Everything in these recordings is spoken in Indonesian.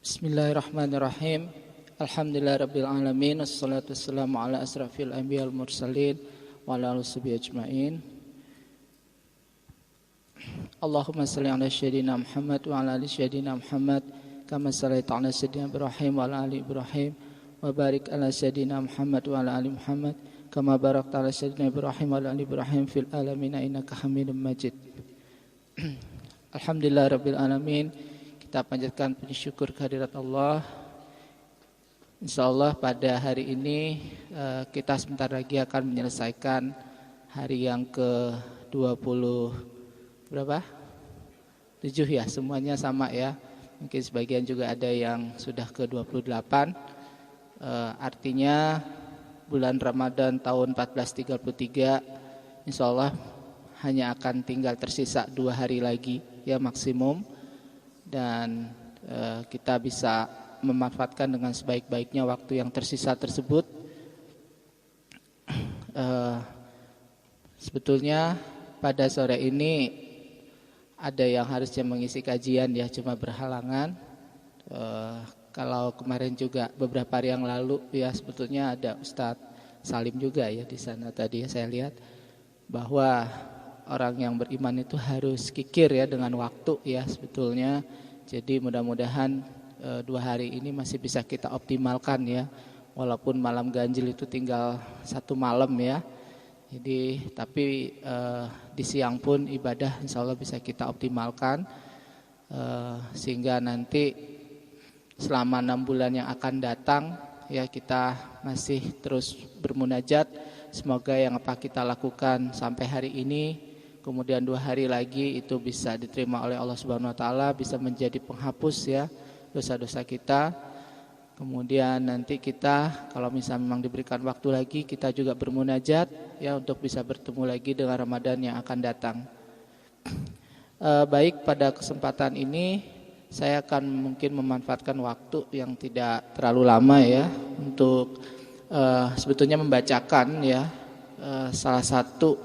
Bismillahirrahmanirrahim. Alhamdulillahirabbil alamin, wassalatu wassalamu ala asrafil anbiya'il mursalin wa ala alihi ajmain. Allahumma shalli ala sayyidina Muhammad wa ala ali sayyidina Muhammad kama shallaita ala sayyidina Ibrahim wa ala ali Ibrahim wa barik ala sayyidina Muhammad wa ala ali Muhammad kama barakta ala sayyidina Ibrahim wa ala ali Ibrahim fil alamin innaka Hamidum Majid. Alhamdulillahirabbil alamin. Kita panjatkan puji syukur kehadirat Allah. Insyaallah pada hari ini kita sebentar lagi akan menyelesaikan hari yang ke-20 berapa? 7 ya, semuanya sama ya. Mungkin sebagian juga ada yang sudah ke-28. Artinya bulan Ramadan tahun 1433 insyaallah hanya akan tinggal tersisa 2 hari lagi ya maksimum. Dan kita bisa memanfaatkan dengan sebaik-baiknya waktu yang tersisa tersebut. Sebetulnya pada sore ini ada yang harusnya mengisi kajian ya, cuma berhalangan. Kalau kemarin juga beberapa hari yang lalu ya sebetulnya ada Ustadz Salim juga ya di sana tadi ya, saya lihat bahwa orang yang beriman itu harus kikir ya dengan waktu ya sebetulnya. Jadi mudah-mudahan 2 hari ini masih bisa kita optimalkan ya. Walaupun malam ganjil itu tinggal 1 malam ya. Jadi tapi di siang pun ibadah insyaallah bisa kita optimalkan. Sehingga nanti selama 6 bulan yang akan datang ya kita masih terus bermunajat. Semoga yang apa kita lakukan sampai hari ini kemudian 2 hari lagi itu bisa diterima oleh Allah Subhanahu wa taala, bisa menjadi penghapus ya dosa-dosa kita. Kemudian nanti kita kalau misalnya memang diberikan waktu lagi, kita juga bermunajat ya untuk bisa bertemu lagi dengan Ramadan yang akan datang. Baik, pada kesempatan ini saya akan mungkin memanfaatkan waktu yang tidak terlalu lama ya untuk sebetulnya membacakan ya salah satu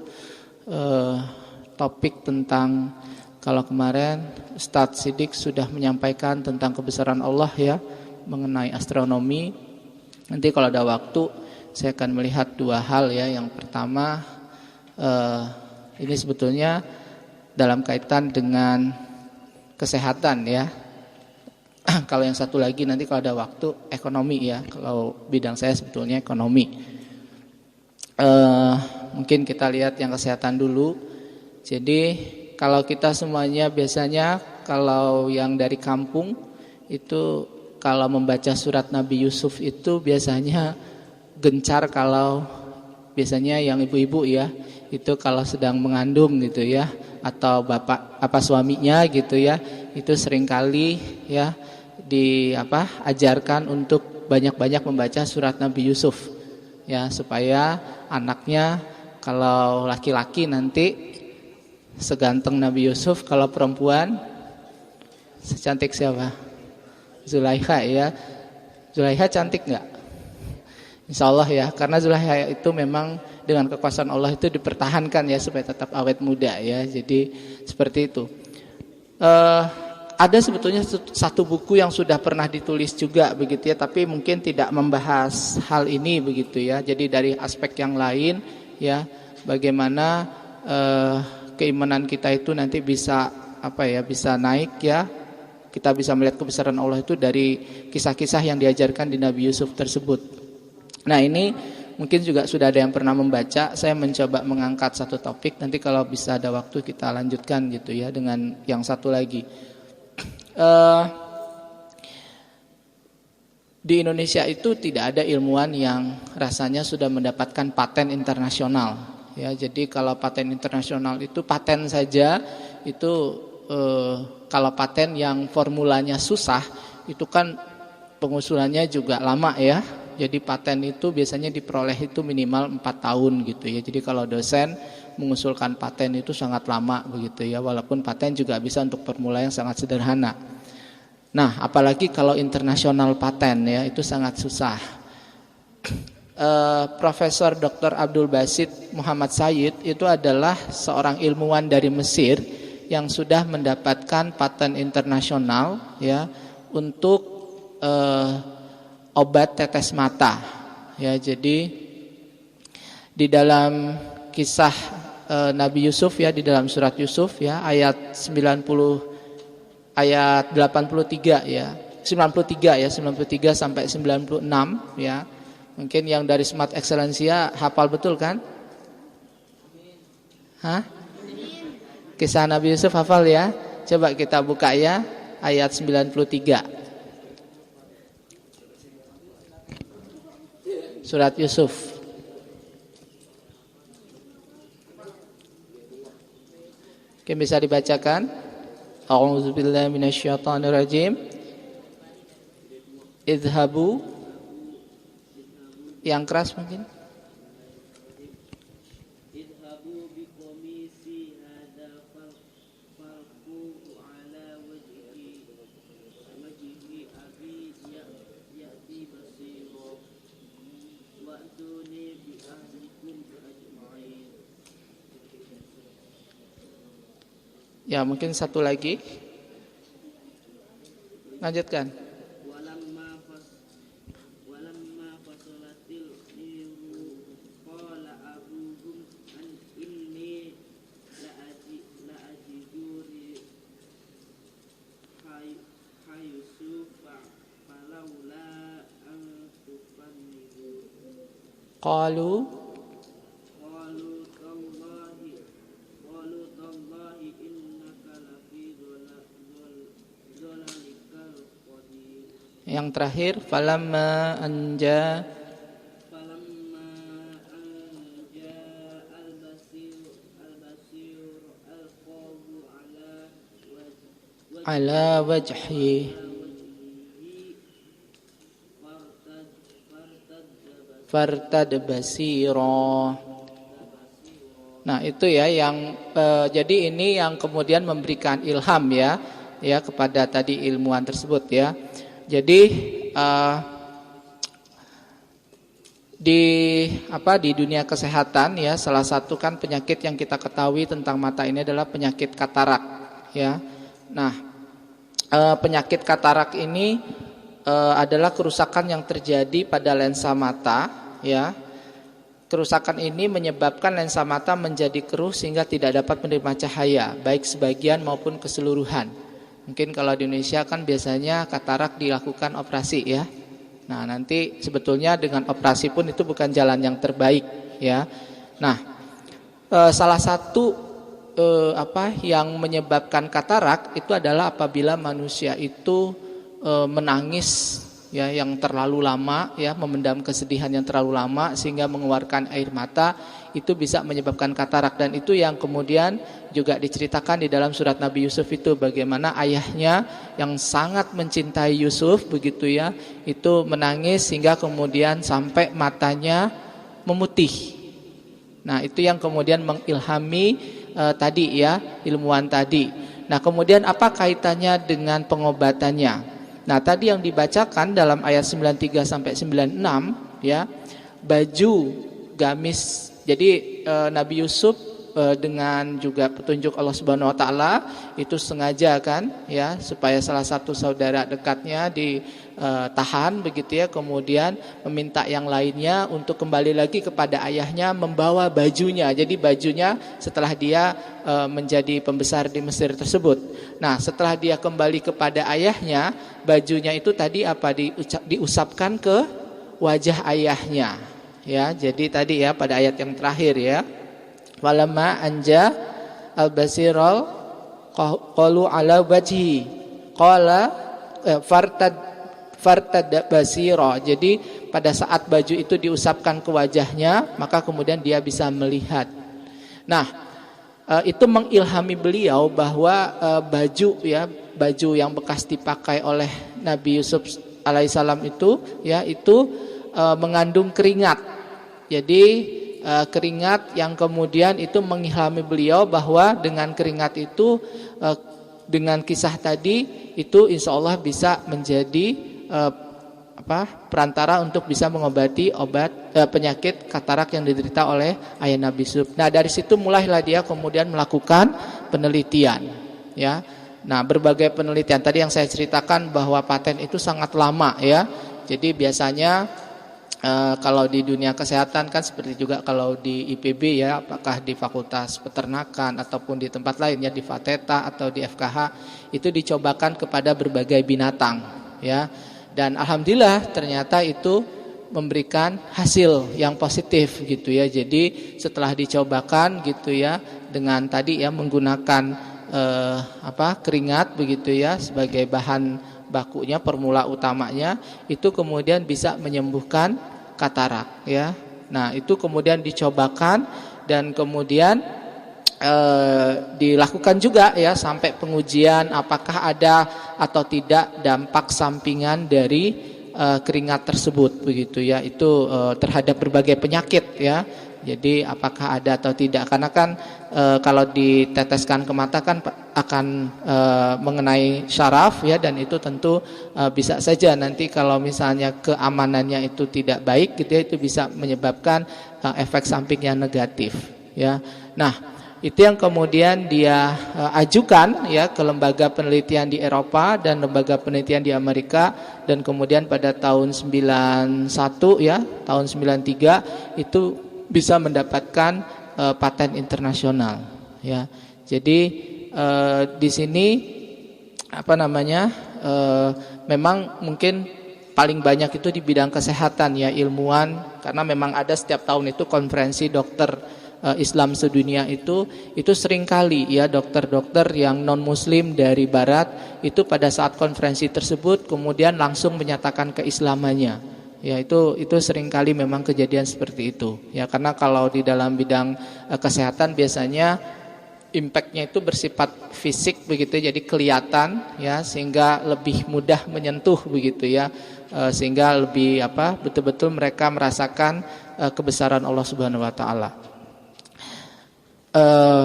topik tentang, kalau kemarin Ustadz Siddiq sudah menyampaikan tentang kebesaran Allah ya mengenai astronomi. Nanti kalau ada waktu saya akan melihat 2 hal ya. Yang pertama ini sebetulnya dalam kaitan dengan kesehatan ya. Kalau yang satu lagi nanti kalau ada waktu ekonomi ya. Kalau bidang saya sebetulnya ekonomi. Mungkin kita lihat yang kesehatan dulu. Jadi kalau kita semuanya biasanya kalau yang dari kampung itu kalau membaca surat Nabi Yusuf itu biasanya gencar, kalau biasanya yang ibu-ibu ya itu kalau sedang mengandung gitu ya, atau bapak apa suaminya gitu ya, itu seringkali ya ajarkan untuk banyak-banyak membaca surat Nabi Yusuf ya, supaya anaknya kalau laki-laki nanti seganteng Nabi Yusuf, kalau perempuan secantik siapa? Zulaikha ya. Zulaikha cantik enggak? Insyaallah ya, karena Zulaikha itu memang dengan kekuasaan Allah itu dipertahankan ya supaya tetap awet muda ya. Jadi seperti itu. Ada sebetulnya satu buku yang sudah pernah ditulis juga begitu ya, tapi mungkin tidak membahas hal ini begitu ya. Jadi dari aspek yang lain ya, bagaimana keimanan kita itu nanti bisa bisa naik ya. Kita bisa melihat kebesaran Allah itu dari kisah-kisah yang diajarkan di Nabi Yusuf tersebut. Nah, ini mungkin juga sudah ada yang pernah membaca. Saya mencoba mengangkat satu topik, nanti kalau bisa ada waktu kita lanjutkan gitu ya dengan yang satu lagi. Di Indonesia itu tidak ada ilmuwan yang rasanya sudah mendapatkan paten internasional. Ya, jadi kalau paten internasional itu paten saja itu kalau paten yang formulanya susah itu kan pengusulannya juga lama ya. Jadi paten itu biasanya diperoleh itu minimal 4 tahun gitu ya. Jadi kalau dosen mengusulkan paten itu sangat lama begitu ya, walaupun paten juga bisa untuk formula yang sangat sederhana. Nah, apalagi kalau internasional paten ya, itu sangat susah. Profesor Dr. Abdul Basit Muhammad Sayyid itu adalah seorang ilmuwan dari Mesir yang sudah mendapatkan paten internasional ya untuk obat tetes mata. Ya, jadi di dalam kisah Nabi Yusuf ya, di dalam surat Yusuf ya, ayat 83 ya. 93 sampai 96 ya. Mungkin yang dari Smart Excellencia hafal betul kan? Hah? Kisah Nabi Yusuf hafal ya? Coba kita buka ya, ayat 93. Surat Yusuf. Oke, bisa dibacakan? A'udzubillahi minasyaitonirrajim. Idhabu. Yang keras mungkin. Idhabu biqamisi hadza falqu ala wajhi abi ya'ti basira wa atuni bi ahlikum ajma'in. Ya, mungkin satu lagi. Lanjutkan. Walamma fasalatil liru qala abuhum an inni la'ajiduri hayusufa falawla an tufannidu Qalu tallahi innaka lafi dhalalikal qadim. yang terakhir falamma anja alqahu ala wajhi fartad basira. Nah, itu ya yang jadi ini yang kemudian memberikan ilham ya kepada tadi ilmuwan tersebut ya. Jadi di dunia kesehatan ya, salah satu kan penyakit yang kita ketahui tentang mata ini adalah penyakit katarak ya. Nah, penyakit katarak ini adalah kerusakan yang terjadi pada lensa mata ya. Kerusakan ini menyebabkan lensa mata menjadi keruh sehingga tidak dapat menerima cahaya, baik sebagian maupun keseluruhan. Mungkin kalau di Indonesia kan biasanya katarak dilakukan operasi ya. Nah, nanti sebetulnya dengan operasi pun itu bukan jalan yang terbaik ya. Nah, salah satu yang menyebabkan katarak itu adalah apabila manusia itu menangis ya yang terlalu lama ya, memendam kesedihan yang terlalu lama sehingga mengeluarkan air mata, itu bisa menyebabkan katarak. Dan itu yang kemudian juga diceritakan di dalam surat Nabi Yusuf itu, bagaimana ayahnya yang sangat mencintai Yusuf begitu ya, itu menangis sehingga kemudian sampai matanya memutih. Nah, itu yang kemudian mengilhami tadi ya, ilmuwan tadi. Nah, kemudian apa kaitannya dengan pengobatannya? Nah, tadi yang dibacakan dalam ayat 93 sampai 96 ya, baju gamis. Jadi Nabi Yusuf dengan juga petunjuk Allah Subhanahu wa taala itu sengaja kan ya, supaya salah satu saudara dekatnya ditahan begitu ya, kemudian meminta yang lainnya untuk kembali lagi kepada ayahnya membawa bajunya. Jadi bajunya setelah dia menjadi pembesar di Mesir tersebut. Nah, setelah dia kembali kepada ayahnya, bajunya itu tadi apa diusapkan ke wajah ayahnya ya. Jadi tadi ya pada ayat yang terakhir ya, walamma anja al-basirul qalu ala wajhi qala fartad basira. Jadi pada saat baju itu diusapkan ke wajahnya, maka kemudian dia bisa melihat. Nah, itu mengilhami beliau bahwa baju yang bekas dipakai oleh Nabi Yusuf alaihissalam itu ya, itu mengandung keringat. Jadi keringat yang kemudian itu mengilhami beliau bahwa dengan keringat itu, dengan kisah tadi itu insya Allah bisa menjadi perantara untuk bisa mengobati penyakit katarak yang diderita oleh ayah Nabi Yusuf. Nah, dari situ mulailah dia kemudian melakukan penelitian ya. Nah, berbagai penelitian tadi yang saya ceritakan bahwa paten itu sangat lama ya. Jadi biasanya kalau di dunia kesehatan kan seperti juga kalau di IPB ya, apakah di Fakultas Peternakan ataupun di tempat lain ya, di Fateta atau di FKH, itu dicobakan kepada berbagai binatang ya. Dan alhamdulillah ternyata itu memberikan hasil yang positif gitu ya. Jadi setelah dicobakan gitu ya dengan tadi ya menggunakan keringat begitu ya sebagai bahan bakunya, formula utamanya, itu kemudian bisa menyembuhkan katarak ya. Nah, itu kemudian dicobakan dan kemudian dilakukan juga ya sampai pengujian apakah ada atau tidak dampak sampingan dari keringat tersebut begitu ya. Itu terhadap berbagai penyakit ya. Jadi apakah ada atau tidak, karena kan kalau diteteskan ke mata kan akan mengenai syaraf ya, dan itu tentu bisa saja nanti kalau misalnya keamanannya itu tidak baik gitu ya, itu bisa menyebabkan efek samping yang negatif ya. Nah, itu yang kemudian dia ajukan ya ke lembaga penelitian di Eropa dan lembaga penelitian di Amerika, dan kemudian pada tahun 91 ya, tahun 93 itu bisa mendapatkan paten internasional ya. Jadi di sini memang mungkin paling banyak itu di bidang kesehatan ya, ilmuwan, karena memang ada setiap tahun itu konferensi dokter Islam sedunia itu seringkali ya dokter-dokter yang non muslim dari barat itu pada saat konferensi tersebut kemudian langsung menyatakan keislamannya. Ya, itu seringkali memang kejadian seperti itu. Ya, karena kalau di dalam bidang kesehatan biasanya impactnya itu bersifat fisik begitu, jadi kelihatan ya, sehingga lebih mudah menyentuh begitu ya, sehingga lebih betul-betul mereka merasakan kebesaran Allah Subhanahu Wa Taala.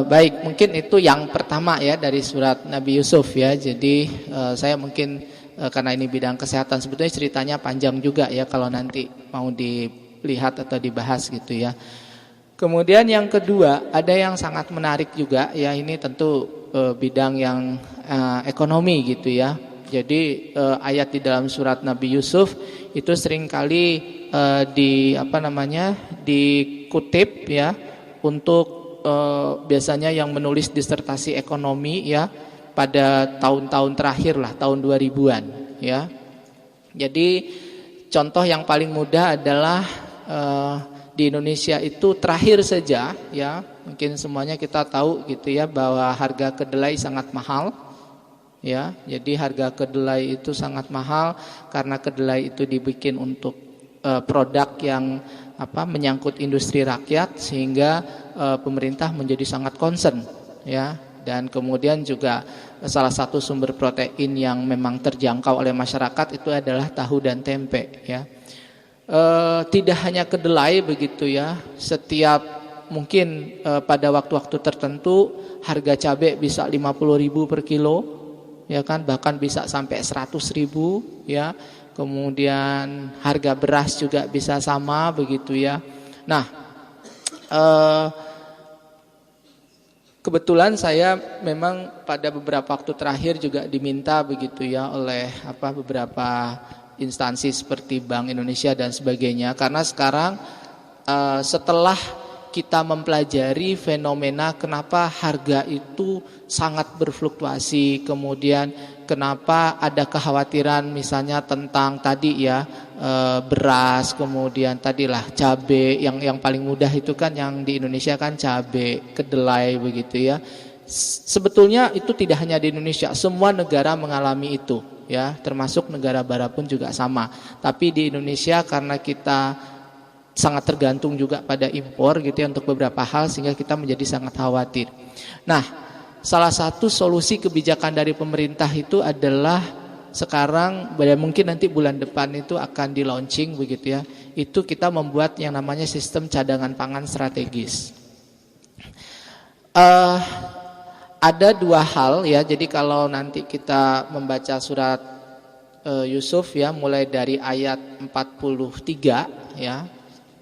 Baik, mungkin itu yang pertama ya dari surat Nabi Yusuf ya. Jadi saya mungkin karena ini bidang kesehatan, sebetulnya ceritanya panjang juga ya kalau nanti mau dilihat atau dibahas gitu ya. Kemudian yang kedua, ada yang sangat menarik juga ya, ini tentu bidang yang ekonomi gitu ya. Jadi ayat di dalam surat Nabi Yusuf itu seringkali dikutip ya untuk biasanya yang menulis disertasi ekonomi ya pada tahun-tahun terakhir lah, tahun 2000-an ya. Jadi contoh yang paling mudah adalah di Indonesia itu terakhir saja ya, mungkin semuanya kita tahu gitu ya, bahwa harga kedelai sangat mahal ya. Jadi harga kedelai itu sangat mahal karena kedelai itu dibikin untuk produk yang menyangkut industri rakyat, sehingga pemerintah menjadi sangat concern ya. Dan kemudian juga salah satu sumber protein yang memang terjangkau oleh masyarakat itu adalah tahu dan tempe ya. Tidak hanya kedelai begitu ya, setiap mungkin pada waktu-waktu tertentu harga cabai bisa 50.000 per kilo ya kan, bahkan bisa sampai 100.000 ya. Kemudian harga beras juga bisa sama begitu ya. Nah, kebetulan saya memang pada beberapa waktu terakhir juga diminta begitu ya oleh beberapa instansi seperti Bank Indonesia dan sebagainya, karena sekarang setelah kita mempelajari fenomena kenapa harga itu sangat berfluktuasi, kemudian kenapa ada kekhawatiran misalnya tentang tadi ya beras, kemudian tadilah cabai, yang paling mudah itu kan yang di Indonesia kan cabai, kedelai begitu ya. Sebetulnya itu tidak hanya di Indonesia, semua negara mengalami itu ya, termasuk negara barat pun juga sama. Tapi di Indonesia karena kita sangat tergantung juga pada impor gitu ya untuk beberapa hal, sehingga kita menjadi sangat khawatir. Nah, salah satu solusi kebijakan dari pemerintah itu adalah sekarang, mungkin nanti bulan depan itu akan di launching begitu ya. Itu kita membuat yang namanya sistem cadangan pangan strategis. Ada dua hal ya. Jadi kalau nanti kita membaca surat Yusuf ya, mulai dari ayat 43 ya.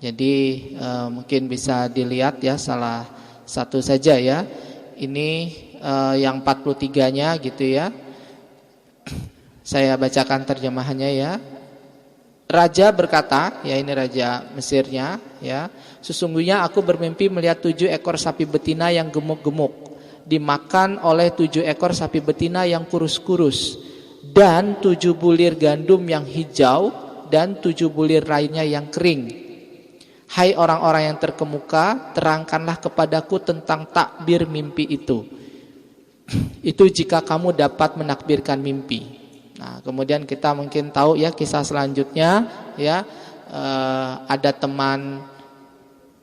Jadi mungkin bisa dilihat ya, salah satu saja ya. Ini yang 43-nya gitu ya. Saya bacakan terjemahannya ya. Raja berkata, ya ini raja Mesirnya ya, sesungguhnya aku bermimpi melihat 7 ekor sapi betina yang gemuk-gemuk dimakan oleh 7 ekor sapi betina yang kurus-kurus, dan 7 bulir gandum yang hijau dan 7 bulir lainnya yang kering. Hai orang-orang yang terkemuka, terangkanlah kepadaku tentang takbir mimpi itu. Itu jika kamu dapat menakbirkan mimpi. Nah, kemudian kita mungkin tahu ya kisah selanjutnya ya, ada teman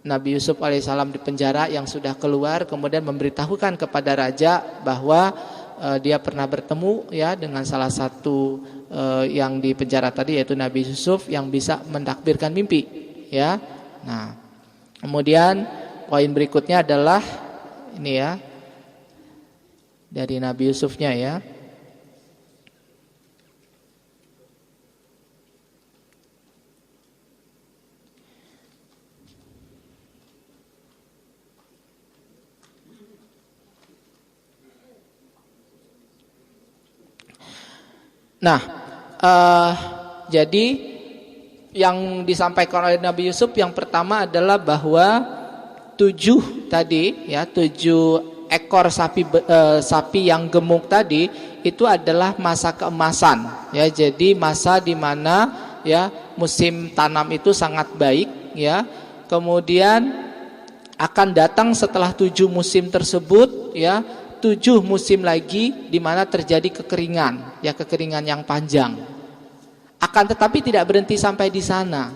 Nabi Yusuf alaihissalam di penjara yang sudah keluar, kemudian memberitahukan kepada raja bahwa dia pernah bertemu ya dengan salah satu yang di penjara tadi, yaitu Nabi Yusuf yang bisa mentakbirkan mimpi ya. Nah, kemudian poin berikutnya adalah ini ya, dari Nabi Yusufnya ya. Nah, jadi yang disampaikan oleh Nabi Yusuf yang pertama adalah bahwa 7 tadi ya, 7 ekor sapi yang gemuk tadi itu adalah masa keemasan ya. Jadi masa di mana ya musim tanam itu sangat baik ya. Kemudian akan datang setelah 7 musim tersebut ya, 7 musim lagi di mana terjadi kekeringan, ya kekeringan yang panjang. Akan tetapi tidak berhenti sampai di sana.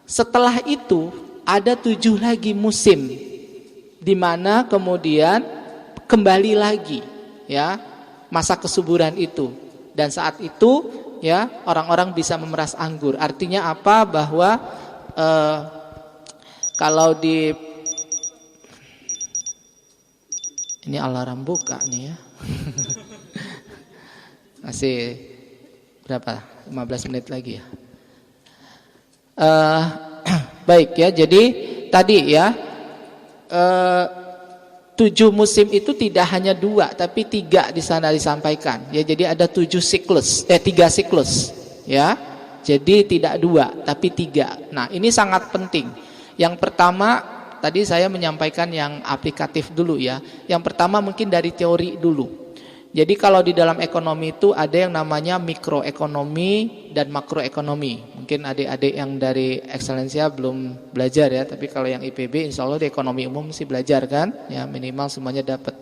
Setelah itu ada 7 lagi musim di mana kemudian kembali lagi ya masa kesuburan itu. Dan saat itu ya orang-orang bisa memeras anggur. Artinya apa? Bahwa kalau di ini alarm buka nih ya. Masih berapa? 15 menit lagi ya. Baik ya, jadi tadi ya 7 musim itu tidak hanya 2 tapi 3 di sana disampaikan. Ya, jadi ada 3 siklus ya. Jadi tidak 2 tapi 3. Nah, ini sangat penting. Yang pertama tadi saya menyampaikan yang aplikatif dulu ya. Yang pertama mungkin dari teori dulu. Jadi kalau di dalam ekonomi itu ada yang namanya mikroekonomi dan makroekonomi. Mungkin adik-adik yang dari Excellencia belum belajar ya. Tapi kalau yang IPB insya Allah di ekonomi umum sih belajar kan. Ya minimal semuanya dapat.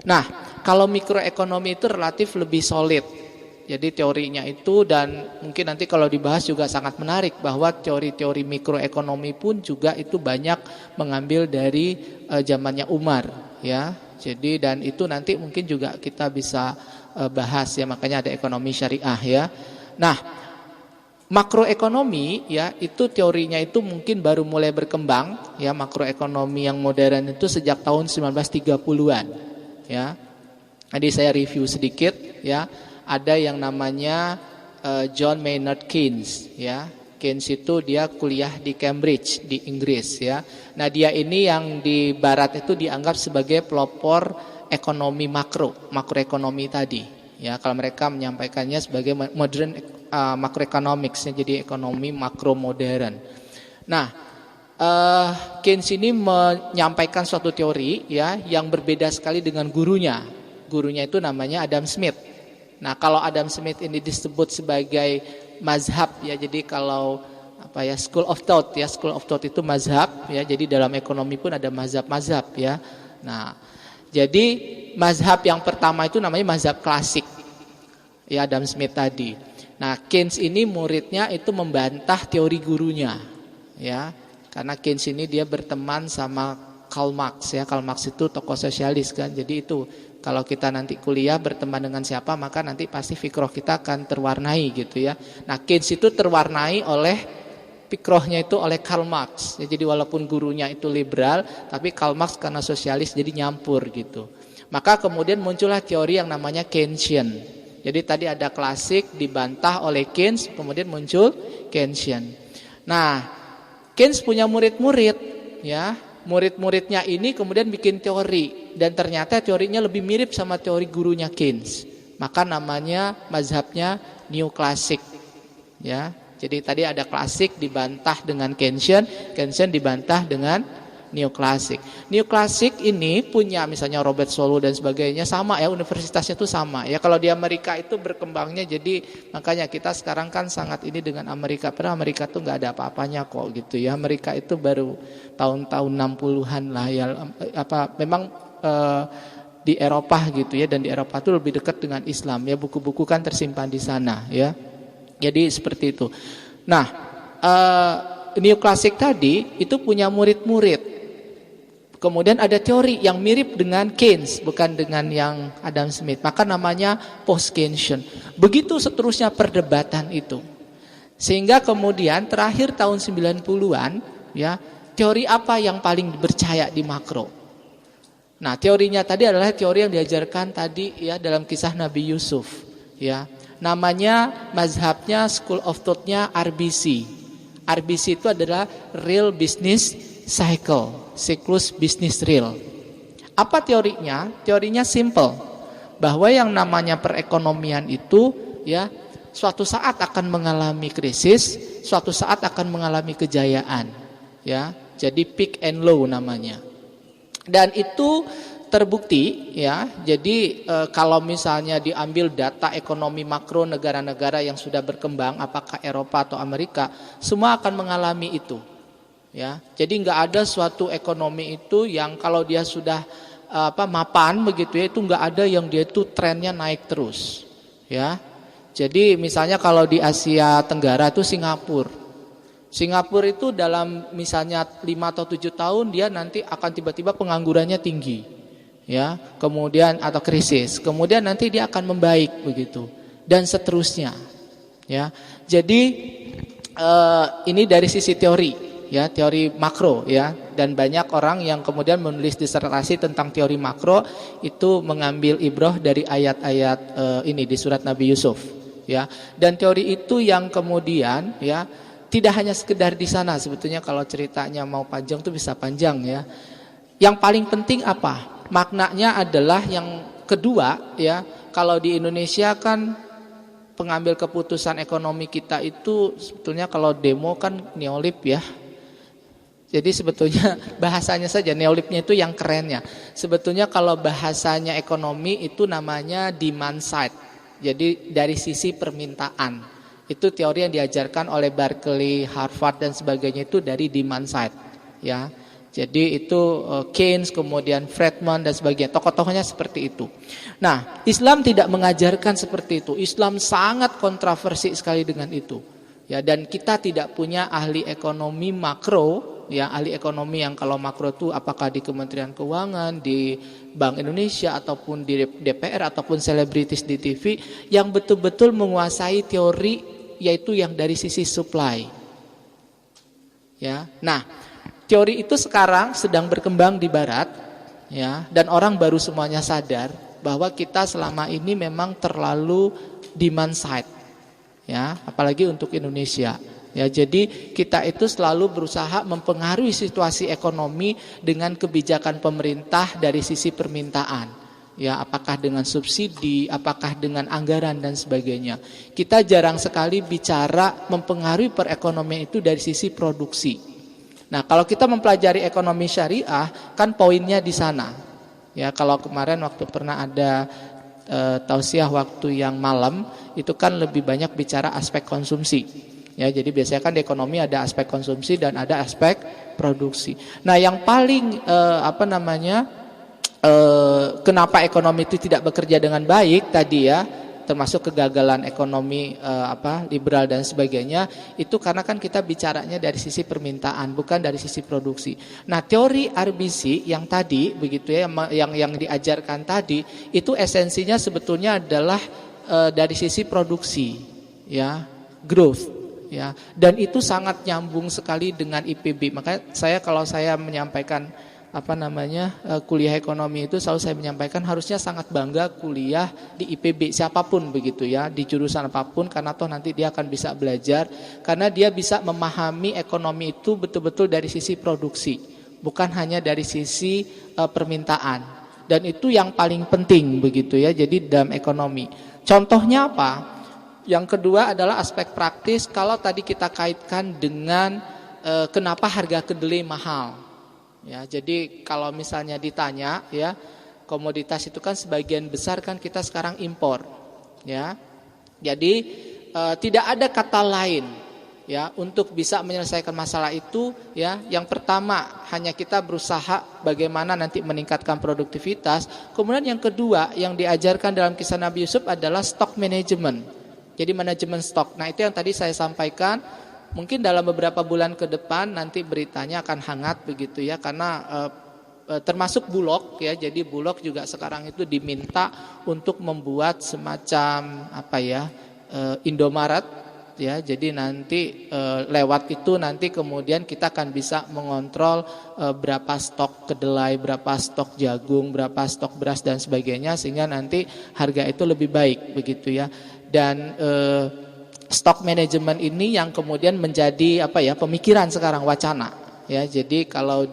Nah kalau mikroekonomi itu relatif lebih solid. Jadi teorinya itu, dan mungkin nanti kalau dibahas juga sangat menarik bahwa teori-teori mikroekonomi pun juga itu banyak mengambil dari zamannya Umar ya. Jadi dan itu nanti mungkin juga kita bisa bahas ya, makanya ada ekonomi syariah ya. Nah, makroekonomi ya itu teorinya itu mungkin baru mulai berkembang ya, makroekonomi yang modern itu sejak tahun 1930-an ya. Jadi saya review sedikit ya. Ada yang namanya John Maynard Keynes ya. Keynes itu dia kuliah di Cambridge di Inggris ya. Nah, dia ini yang di barat itu dianggap sebagai pelopor ekonomi makroekonomi tadi. Ya, kalau mereka menyampaikannya sebagai modern macroeconomics, jadi ekonomi makro modern. Nah, Keynes ini menyampaikan suatu teori ya yang berbeda sekali dengan gurunya. Gurunya itu namanya Adam Smith. Nah, kalau Adam Smith ini disebut sebagai mazhab ya, jadi kalau apa ya, school of thought ya, school of thought itu mazhab ya, jadi dalam ekonomi pun ada mazhab-mazhab ya. Nah, jadi mazhab yang pertama itu namanya mazhab klasik ya, Adam Smith tadi. Nah, Keynes ini muridnya itu membantah teori gurunya ya, karena Keynes ini dia berteman sama Karl Marx ya. Karl Marx itu tokoh sosialis kan, jadi itu kalau kita nanti kuliah berteman dengan siapa, maka nanti pasti fikroh kita akan terwarnai gitu ya. Nah, Keynes itu terwarnai oleh fikrohnya itu oleh Karl Marx. Ya, jadi walaupun gurunya itu liberal, tapi Karl Marx karena sosialis jadi nyampur gitu. Maka kemudian muncullah teori yang namanya Keynesian. Jadi tadi ada klasik dibantah oleh Keynes, kemudian muncul Keynesian. Nah, Keynes punya murid-murid ya. Murid-muridnya ini kemudian bikin teori dan ternyata teorinya lebih mirip sama teori gurunya Keynes. Maka namanya mazhabnya neoklasik. Ya. Jadi tadi ada klasik dibantah dengan Keynesian, Keynesian dibantah dengan neoklasik. Neoklasik ini punya misalnya Robert Solow dan sebagainya sama ya, universitasnya itu sama ya. Kalau di Amerika itu berkembangnya, jadi makanya kita sekarang kan sangat ini dengan Amerika. Padahal Amerika tuh nggak ada apa-apanya kok gitu ya. Amerika itu baru tahun-tahun 60-an lah ya, memang di Eropa gitu ya, dan di Eropa itu lebih dekat dengan Islam ya, buku-buku kan tersimpan di sana ya. Jadi seperti itu. Nah, neoklasik tadi itu punya murid-murid. Kemudian ada teori yang mirip dengan Keynes, bukan dengan yang Adam Smith. Maka namanya post-Keynesian. Begitu seterusnya perdebatan itu. Sehingga kemudian terakhir tahun 90-an ya, teori apa yang paling dipercaya di makro? Nah, teorinya tadi adalah teori yang diajarkan tadi ya dalam kisah Nabi Yusuf ya. Namanya mazhabnya School of Thought-nya RBC. RBC itu adalah Real Business Cycle, siklus bisnis real. Apa teorinya? Teorinya simple, bahwa yang namanya perekonomian itu ya suatu saat akan mengalami krisis, suatu saat akan mengalami kejayaan ya. Jadi peak and low namanya. Dan itu terbukti ya. Jadi kalau misalnya diambil data ekonomi makro negara-negara yang sudah berkembang, apakah Eropa atau Amerika, semua akan mengalami itu. Ya. Jadi nggak ada suatu ekonomi itu yang kalau dia sudah mapan begitu ya, itu nggak ada yang dia itu trennya naik terus. Ya. Jadi misalnya kalau di Asia Tenggara itu Singapura. Singapura itu dalam misalnya 5 atau 7 tahun dia nanti akan tiba-tiba penganggurannya tinggi. Ya, kemudian atau krisis, kemudian nanti dia akan membaik begitu dan seterusnya ya. Jadi ini dari sisi teori ya, teori makro ya, dan banyak orang yang kemudian menulis disertasi tentang teori makro itu mengambil ibrah dari ayat-ayat ini di surat Nabi Yusuf ya. Dan teori itu yang kemudian ya tidak hanya sekedar di sana, sebetulnya kalau ceritanya mau panjang tuh bisa panjang ya. Yang paling penting apa? Maknanya adalah yang kedua ya, kalau di Indonesia kan pengambil keputusan ekonomi kita itu sebetulnya kalau demo kan neolib ya. Jadi sebetulnya bahasanya saja neolibnya itu yang kerennya. Sebetulnya kalau bahasanya ekonomi itu namanya demand side. Jadi dari sisi permintaan. Itu teori yang diajarkan oleh Berkeley, Harvard dan sebagainya itu dari demand side ya. Jadi itu Keynes, kemudian Friedman dan sebagainya. Tokoh-tokohnya seperti itu. Nah, Islam tidak mengajarkan seperti itu. Islam sangat kontroversi sekali dengan itu. Ya, dan kita tidak punya ahli ekonomi makro, ya ahli ekonomi yang kalau makro itu apakah di Kementerian Keuangan, di Bank Indonesia ataupun di DPR ataupun selebritis di TV yang betul-betul menguasai teori, yaitu yang dari sisi supply. Ya. Nah, teori itu sekarang sedang berkembang di barat ya, dan orang baru semuanya sadar bahwa kita selama ini memang terlalu demand side ya, apalagi untuk Indonesia. Ya, jadi kita itu selalu berusaha mempengaruhi situasi ekonomi dengan kebijakan pemerintah dari sisi permintaan. Ya, apakah dengan subsidi, apakah dengan anggaran dan sebagainya. Kita jarang sekali bicara mempengaruhi perekonomian itu dari sisi produksi. Nah, kalau kita mempelajari ekonomi syariah, kan poinnya di sana. Ya, kalau kemarin waktu pernah ada tausiah waktu yang malam, itu kan lebih banyak bicara aspek konsumsi. Ya, jadi biasanya kan di ekonomi ada aspek konsumsi dan ada aspek produksi. Nah, yang paling kenapa ekonomi itu tidak bekerja dengan baik tadi ya, termasuk kegagalan ekonomi liberal dan sebagainya, itu karena kan kita bicaranya dari sisi permintaan bukan dari sisi produksi. Nah, teori RBC yang tadi begitu ya, yang diajarkan tadi itu esensinya sebetulnya adalah dari sisi produksi ya, growth ya, dan itu sangat nyambung sekali dengan IPB. Makanya kalau saya menyampaikan kuliah ekonomi itu selalu saya menyampaikan harusnya sangat bangga kuliah di IPB siapapun begitu ya, di jurusan apapun, karena toh nanti dia akan bisa belajar, karena dia bisa memahami ekonomi itu betul-betul dari sisi produksi, bukan hanya dari sisi permintaan. Dan itu yang paling penting begitu ya. Jadi dalam ekonomi. Contohnya apa? Yang kedua adalah aspek praktis. Kalau tadi kita kaitkan dengan kenapa harga kedelai mahal. Ya, jadi kalau misalnya ditanya ya, komoditas itu kan sebagian besar kan kita sekarang impor. Ya. Jadi tidak ada kata lain ya untuk bisa menyelesaikan masalah itu ya. Yang pertama hanya kita berusaha bagaimana nanti meningkatkan produktivitas. Kemudian yang kedua yang diajarkan dalam kisah Nabi Yusuf adalah stock management. Jadi manajemen stok. Nah, itu yang tadi saya sampaikan. Mungkin dalam beberapa bulan ke depan nanti beritanya akan hangat begitu ya, karena termasuk Bulog ya. Jadi Bulog juga sekarang itu diminta untuk membuat semacam apa ya, Indomaret ya. Jadi nanti lewat itu nanti kemudian kita akan bisa mengontrol berapa stok kedelai, berapa stok jagung, berapa stok beras dan sebagainya, sehingga nanti harga itu lebih baik begitu ya. Dan stock management ini yang kemudian menjadi apa ya, pemikiran sekarang, wacana ya. Jadi kalau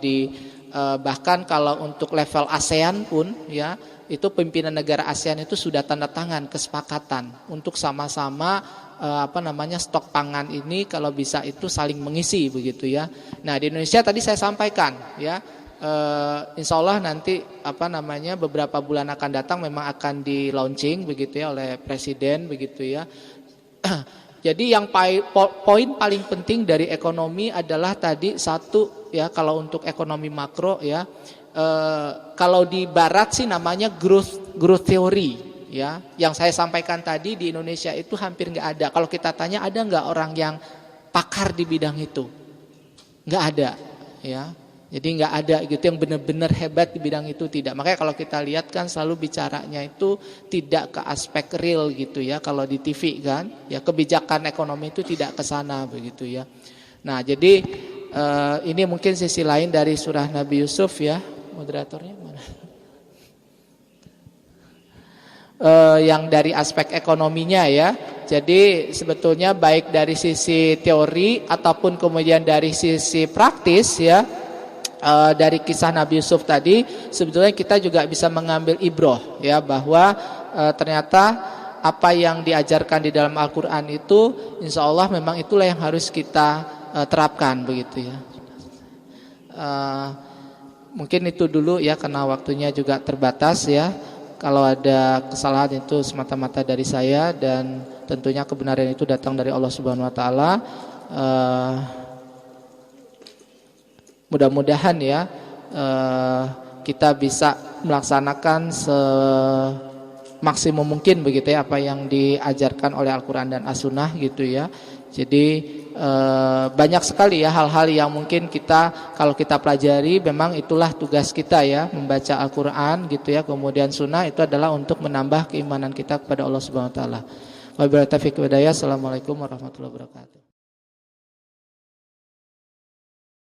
bahkan kalau untuk level ASEAN pun ya, itu pimpinan negara ASEAN itu sudah tanda tangan kesepakatan untuk sama-sama stok pangan ini kalau bisa itu saling mengisi begitu ya. Nah, di Indonesia tadi saya sampaikan ya, insya Allah nanti beberapa bulan akan datang memang akan di launching begitu ya oleh Presiden begitu ya. Jadi yang poin paling penting dari ekonomi adalah tadi satu ya, kalau untuk ekonomi makro ya, kalau di Barat sih namanya growth theory ya. Yang saya sampaikan tadi di Indonesia itu hampir nggak ada. Kalau kita tanya ada nggak orang yang pakar di bidang itu, nggak ada ya. Jadi nggak ada gitu yang benar-benar hebat di bidang itu, tidak. Makanya kalau kita lihat kan selalu bicaranya itu tidak ke aspek real gitu ya. Kalau di TV kan ya, kebijakan ekonomi itu tidak ke sana begitu ya. Nah, jadi ini mungkin sisi lain dari surah Nabi Yusuf ya. Moderatornya mana? Yang dari aspek ekonominya ya. Jadi sebetulnya baik dari sisi teori ataupun kemudian dari sisi praktis ya. Dari kisah Nabi Yusuf tadi sebetulnya kita juga bisa mengambil ibroh ya, bahwa ternyata apa yang diajarkan di dalam Al-Quran itu insya Allah memang itulah yang harus kita terapkan begitu ya. Mungkin itu dulu ya, karena waktunya juga terbatas ya. Kalau ada kesalahan itu semata-mata dari saya, dan tentunya kebenaran itu datang dari Allah Subhanahu wa taala. Mudah-mudahan ya kita bisa melaksanakan semaksimum mungkin begitu ya apa yang diajarkan oleh Al-Quran dan As-Sunnah gitu ya. Jadi banyak sekali ya hal-hal yang mungkin kita kalau kita pelajari, memang itulah tugas kita ya, membaca Al-Quran gitu ya, kemudian Sunnah itu adalah untuk menambah keimanan kita kepada Allah Subhanahu wa taala. Wabillahi taufiq wal hidayah. Assalamualaikum warahmatullahi wabarakatuh.